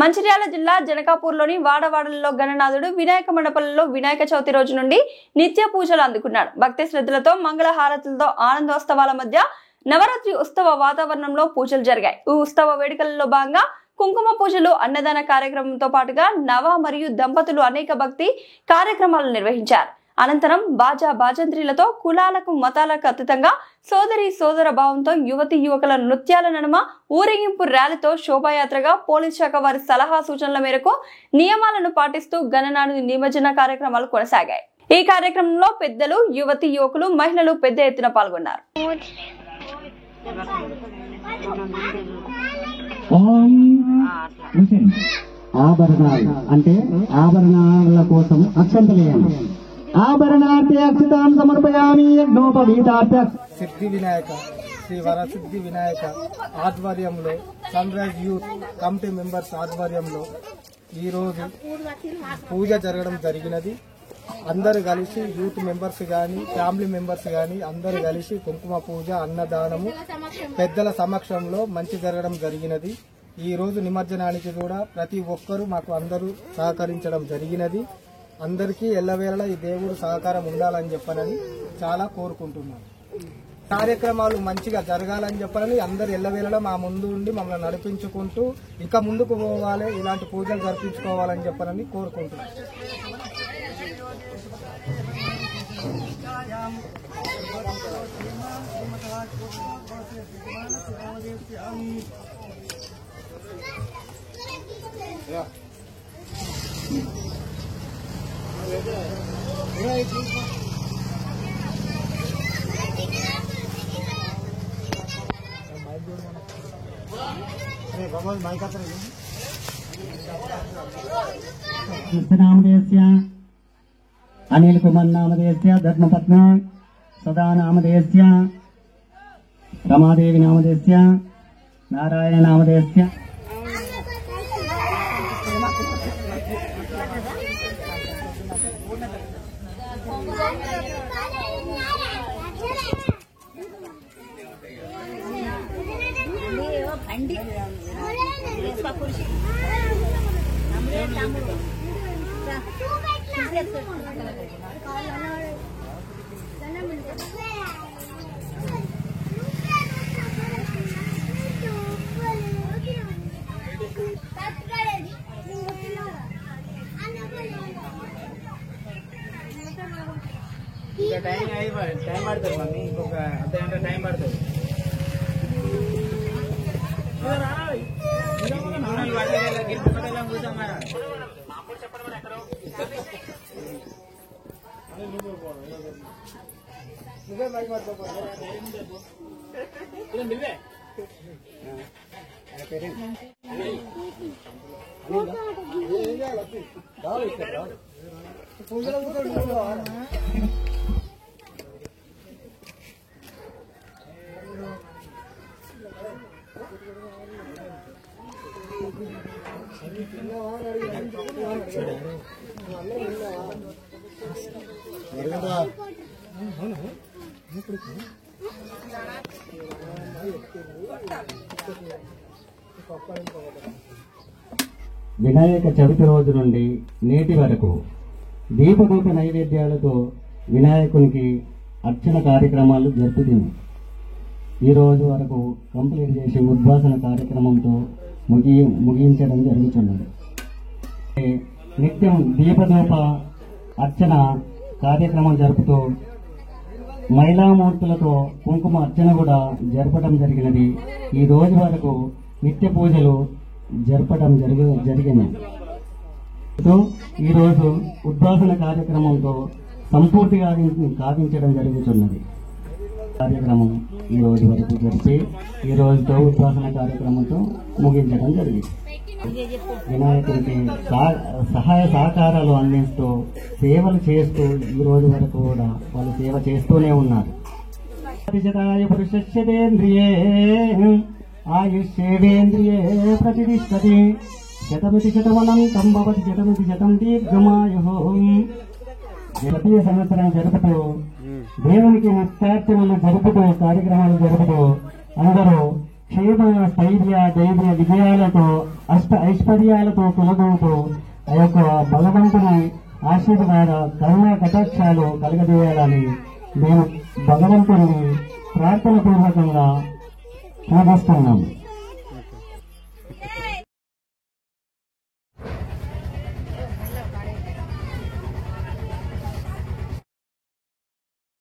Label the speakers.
Speaker 1: మంచిర్యాల జిల్లా జనకాపూర్లోని వాడవాడలలో గణనాథుడు వినాయక మండపంలో వినాయక చవితి రోజు నుండి నిత్య పూజలు అందుకున్నాడు. భక్తి శ్రద్ధలతో మంగళ హారతులతో ఆనందోత్సవాల మధ్య నవరాత్రి ఉత్సవ వాతావరణంలో పూజలు జరిగాయి. ఈ ఉత్సవ వేడుకలలో భాగంగా కుంకుమ పూజలు, అన్నదాన కార్యక్రమంతో పాటుగా నవ మరియు దంపతులు అనేక భక్తి కార్యక్రమాలు నిర్వహించారు. అనంతరం బాజా బాజంత్రీలతో కులాలకు మతాలకు అతీతంగా సోదరి సోదర భావంతో యువతి యువకుల నృత్యాల నడుమ ఊరేగింపు ర్యాలీతో శోభాయాత్రగా పోలీస్ శాఖ వారి సలహా సూచనల మేరకు నియమాలను పాటిస్తూ గణనాథుని నిమజ్జన కార్యక్రమాలు కొనసాగాయి. ఈ కార్యక్రమంలో పెద్దలు, యువతి యువకులు, మహిళలు పెద్ద ఎత్తున పాల్గొన్నారు.
Speaker 2: ఆభరణాలు అంటే ఆభరణాల కోసం అక్షంతలేయాలి. ఆభరణార్థి అక్షతాం సమర్పయామి. యజ్ఞోపవీతార్థ
Speaker 3: సిద్ధి వినాయక శ్రీ వరసిద్ధి వినాయక ఆధ్వర్యంలో sunrise youth committee members ఆధ్వర్యంలో ఈరోజు పూజ జరగడం జరిగినది. అందరు కలిసి యూత్ మెంబర్స్ కానీ ఫ్యామిలీ మెంబర్స్ కానీ అందరు కలిసి కుంకుమ పూజ, అన్నదానము పెద్దల సమక్షంలో మంచి జరగడం జరిగినది. ఈ రోజు నిమజ్జనానికి కూడా ప్రతి ఒక్కరూ మాకు అందరూ సహకరించడం జరిగినది. అందరికీ ఎల్లవేళలా ఈ దేవుడు సహకారం ఉండాలని చెప్పనని చాలా కోరుకుంటున్నాను. కార్యక్రమాలు మంచిగా జరగాలని చెప్పనని అందరు ఎల్లవేళలా మా ముందు ఉండి మమ్మల్ని నడిపించుకుంటూ ఇక ముందుకు పోవాలి, ఇలాంటి పూజలు జరిపించుకోవాలని చెప్పనని కోరుకుంటున్నాను.
Speaker 2: నామధేయస్య అనిల్ కుమార్ నామధేయస్య ధర్మపత్న సదా నామధేయస్య రమాదేవి నామధేయస్య నారాయణ నామధేయస్య
Speaker 3: టైం పడుతుంది మమ్మీ, ఇంకొక అర్ధగంట టైం పడుతుంది. వినాయక చవితి రోజు నుండి నేటి వరకు దీపదూప నైవేద్యాలతో వినాయకునికి అర్చన కార్యక్రమాలు జరుపుతుంది. ఈ రోజు వరకు కంప్లీట్ చేసి ఉద్వాసన కార్యక్రమంతో ముగించడం జరుగుతున్నది. నిత్యం దీపదూప అర్చన కార్యక్రమం జరుపుతూ మహిళామూర్తులతో కుంకుమ అర్చన కూడా జరపడం జరిగినది. ఈ రోజు వరకు నిత్య పూజలు జరపడం జరిగింది. ఈ రోజు ఉద్వాసన కార్యక్రమంతో సంపూర్తిగా సాధించడం జరుగుతున్నది. కార్యక్రమం ఈ రోజు వరకు జరిపి ఈ రోజుతో ఉద్వాసన కార్యక్రమంతో ముగించడం జరిగింది. వినాయకుడికి సహాయ సహకారాలు అందిస్తూ సేవలు చేస్తూ ఈ రోజు వరకు కూడా వాళ్ళు సేవ చేస్తూనే ఉన్నారు. పురుషేంద్రియే ఆయుష్యేంద్రియే ప్రతిష్టతి శతమితి శతమనంతం భవతి శతమితి శతం దీర్ఘమాయు. ప్రతి సంవత్సరం జరుపుతూ దేవునికి నిత్యార్చనలు జరుపుతూ కార్యక్రమాలు జరుపుతూ అందరూ
Speaker 2: క్షేమ స్థైర్య ధైర్య విజయాలతో ఐశ్వర్యాలతో కులగొంటూ ఆ యొక్క భగవంతుని ఆశీర్వాద కరుణ కటాక్షాలు కలగజేయాలని మేము భగవంతుని ప్రార్థన పూర్వకంగా ప్రార్థిస్తున్నాము.